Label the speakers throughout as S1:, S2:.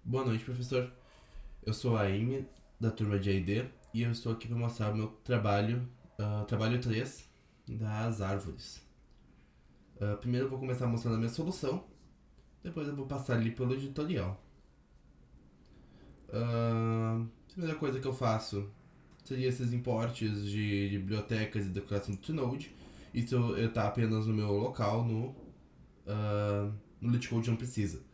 S1: Boa noite, professor. Eu sou a Amy, da turma de AD, e eu estou aqui para mostrar o meu trabalho, trabalho 3 das árvores. Primeiro eu vou começar mostrando a minha solução, depois eu vou passar ali pelo editorial. A primeira coisa que eu faço seria esses importes de bibliotecas e decoração do Node. Isso está apenas no meu local, no LeetCode não precisa.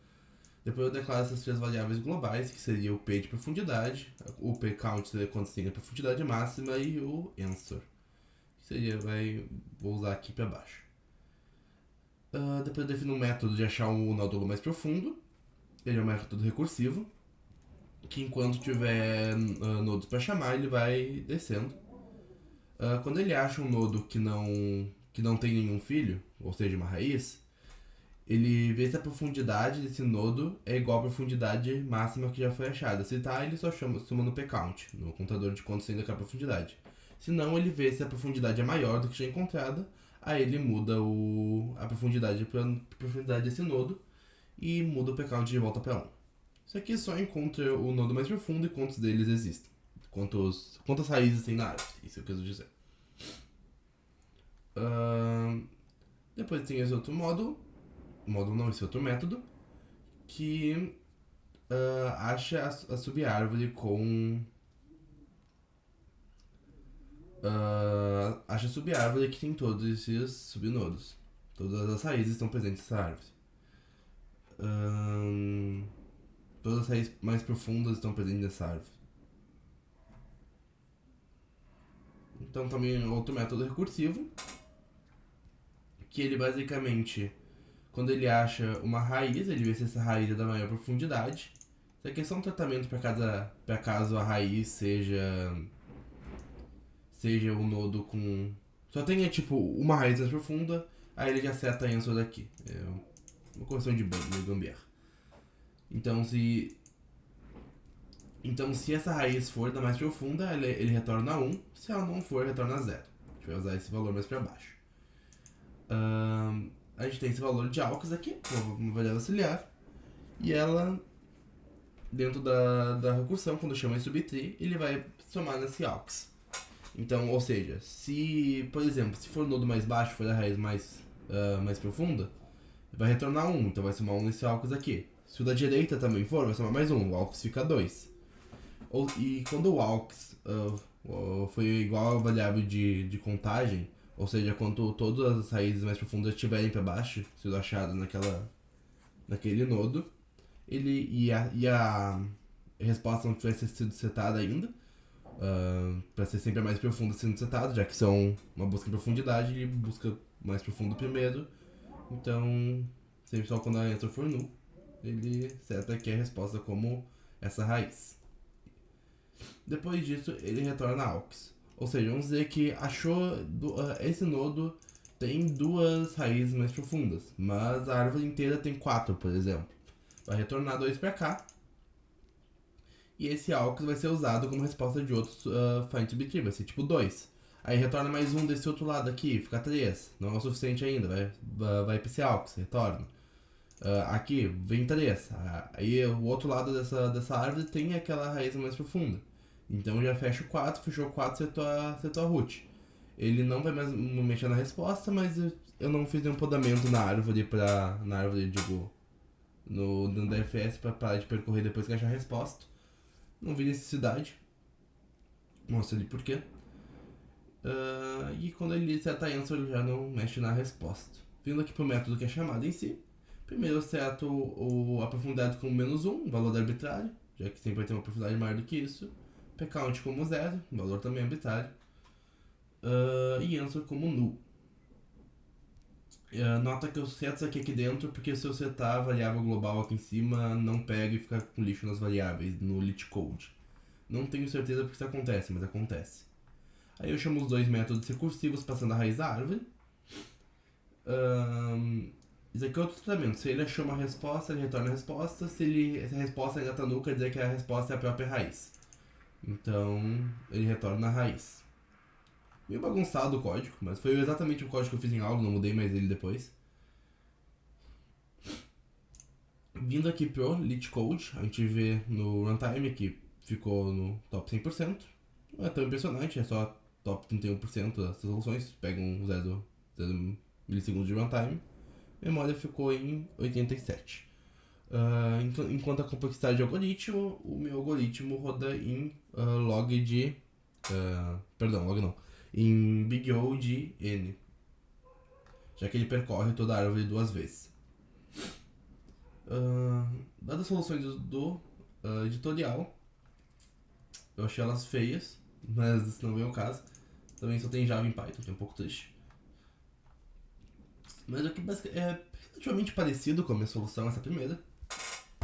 S1: Depois eu declaro essas três variáveis globais, que seria o P de profundidade, o P count seria quando tem a profundidade máxima e o answer, que seria, vou usar aqui para baixo. Depois eu defino um método de achar um nódulo mais profundo, ele é um método recursivo, que enquanto tiver nodos para chamar, ele vai descendo. Quando ele acha um nodo que não tem nenhum filho, ou seja, uma raiz, ele vê se a profundidade desse nodo é igual à profundidade máxima que já foi achada. Se tá, ele só soma no pcount, no contador de quanto tem daquela profundidade. Se não, ele vê se a profundidade é maior do que já encontrada, aí ele muda a profundidade para a profundidade desse nodo e muda o pcount de volta para 1. Isso aqui só encontra o nodo mais profundo e quantos deles existem. Quantas raízes tem na árvore, isso eu quero dizer. Depois tem esse outro módulo não, esse outro método, que acha a subárvore com. Acha a subárvore que tem todos esses subnodos. Todas as raízes estão presentes nessa árvore. Todas as raízes mais profundas estão presentes nessa árvore. Então também outro método recursivo, que ele basicamente, quando ele acha uma raiz, ele vê se essa raiz é da maior profundidade. Isso aqui é só um tratamento para caso a raiz seja um nodo com. Só tenha tipo uma raiz mais profunda, aí ele já seta isso daqui. É uma correção de gambiarra. Então se essa raiz for da mais profunda, ele retorna 1. Se ela não for, retorna 0. A gente vai usar esse valor mais para baixo. A gente tem esse valor de AUX aqui, uma variável auxiliar. E ela, dentro da recursão, quando chama em subtree, ele vai somar nesse AUX. Então, ou seja, se, por exemplo, se for o nodo mais baixo, for a raiz mais profunda, vai retornar 1, então vai somar 1 nesse AUX aqui. Se o da direita também for, vai somar mais 1, o AUX fica 2. E quando o AUX foi igual à variável de contagem, ou seja, quando todas as raízes mais profundas estiverem para baixo, sendo achadas naquele nodo, e a resposta não tivesse sido setada ainda, para ser sempre a mais profunda sendo setada, já que são uma busca em profundidade, ele busca mais profundo primeiro. Então, sempre só quando a answer for null, ele seta aqui a resposta como essa raiz. Depois disso, ele retorna AUX. Ou seja, vamos dizer que achou esse nodo tem duas raízes mais profundas, mas a árvore inteira tem 4, por exemplo. Vai retornar 2 para cá. E esse AUX vai ser usado como resposta de outros find to be tree, vai ser tipo 2. Aí retorna mais um desse outro lado aqui, fica 3. Não é o suficiente ainda, vai para esse AUX, retorna. Aqui vem 3. Aí o outro lado dessa árvore tem aquela raiz mais profunda. Então já fecha o 4, fechou o 4, setou a root. Ele não vai mais mexer na resposta, mas eu não fiz nenhum podamento na árvore, digo, no DFS para parar de percorrer depois que achar a resposta. Não vi necessidade. Mostra ali por quê. E quando ele seta answer, ele já não mexe na resposta. Vindo aqui pro método que é chamado em si. Primeiro eu seto a profundidade como menos 1, um valor arbitrário, já que sempre vai ter uma profundidade maior do que isso. Pcount como 0, um valor também arbitrário. E answer como null. Nota que eu seto isso aqui dentro, porque se eu setar a variável global aqui em cima, não pega e fica com lixo nas variáveis no LeetCode. Não tenho certeza porque isso acontece, mas acontece. Aí eu chamo os dois métodos recursivos passando a raiz da árvore. Isso aqui é outro tratamento. Se ele achou uma resposta, ele retorna a resposta. Se a resposta ainda está null, quer dizer que a resposta é a própria raiz. Então, ele retorna a raiz. Meio bagunçado o código, mas foi exatamente o código que eu fiz em aula, não mudei mais ele depois. Vindo aqui pro LeetCode, a gente vê no runtime que ficou no top 100%. Não é tão impressionante, é só top 31% das resoluções, pegam 0 milissegundos de runtime. Memória ficou em 87. Enquanto a complexidade de algoritmo, o meu algoritmo roda em log de... perdão, log não. Em Big O de N. Já que ele percorre toda a árvore 2 vezes. Dadas as soluções do editorial, eu achei elas feias, mas isso não é o caso. Também só tem Java em Python, que é um pouco triste. Mas aqui é relativamente parecido com a minha solução, essa primeira.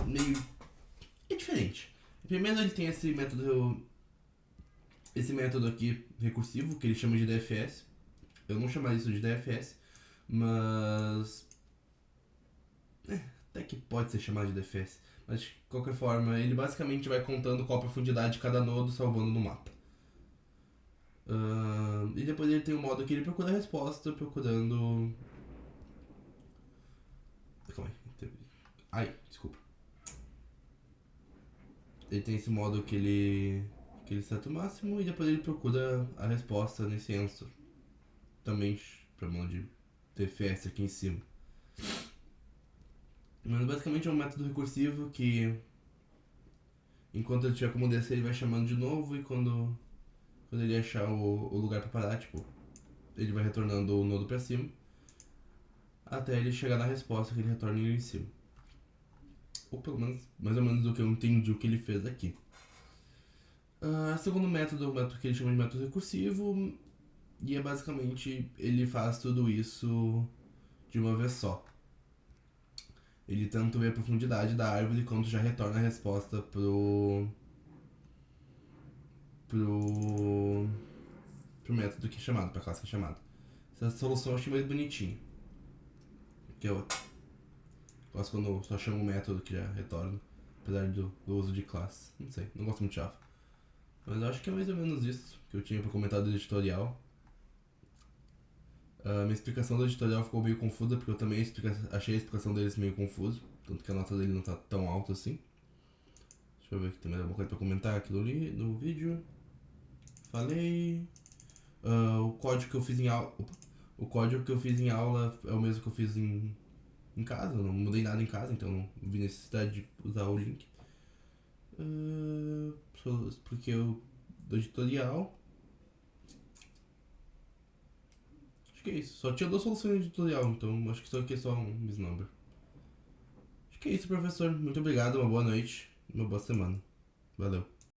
S1: Meio... é diferente. Primeiro ele tem esse método aqui recursivo, que ele chama de DFS. Eu não chamaria isso de DFS, mas... até que pode ser chamado de DFS. Mas de qualquer forma, ele basicamente vai contando qual a profundidade de cada nodo salvando no mapa. E depois ele tem um modo que ele procura a resposta, procurando... calma aí. Ai, desculpa. Ele tem esse modo que ele seta o máximo e depois ele procura a resposta nesse answer. Também chamando de DFS aqui em cima. Mas basicamente é um método recursivo que enquanto ele tiver como descer ele vai chamando de novo e quando ele achar o lugar pra parar, tipo, ele vai retornando o nodo pra cima até ele chegar na resposta que ele retorna em cima. Ou pelo menos, mais ou menos do que eu entendi o que ele fez aqui. Segundo método é o método que ele chama de método recursivo e é basicamente ele faz tudo isso de uma vez só. Ele tanto vê a profundidade da árvore quanto já retorna a resposta pro método que é chamado, pra classe que é chamada. Essa solução eu achei mais bonitinha. Que eu gosto quando eu só chamo o método que já retorna, apesar do uso de classe. Não sei, não gosto muito de Java. Mas eu acho que é mais ou menos isso que eu tinha pra comentar do editorial. Minha explicação do editorial ficou meio confusa, porque eu também achei a explicação deles meio confusa. Tanto que a nota dele não tá tão alta assim. Deixa eu ver aqui também alguma coisa pra comentar aqui no vídeo. Falei. O código que eu fiz em aula. O código que eu fiz em aula é o mesmo que eu fiz em casa. Eu não mudei nada em casa, então não vi necessidade de usar o link. Porque eu do editorial. Acho que é isso. Só tinha 2 soluções no editorial, então acho que isso aqui é só um misnumber. Acho que é isso, professor. Muito obrigado, uma boa noite, uma boa semana. Valeu.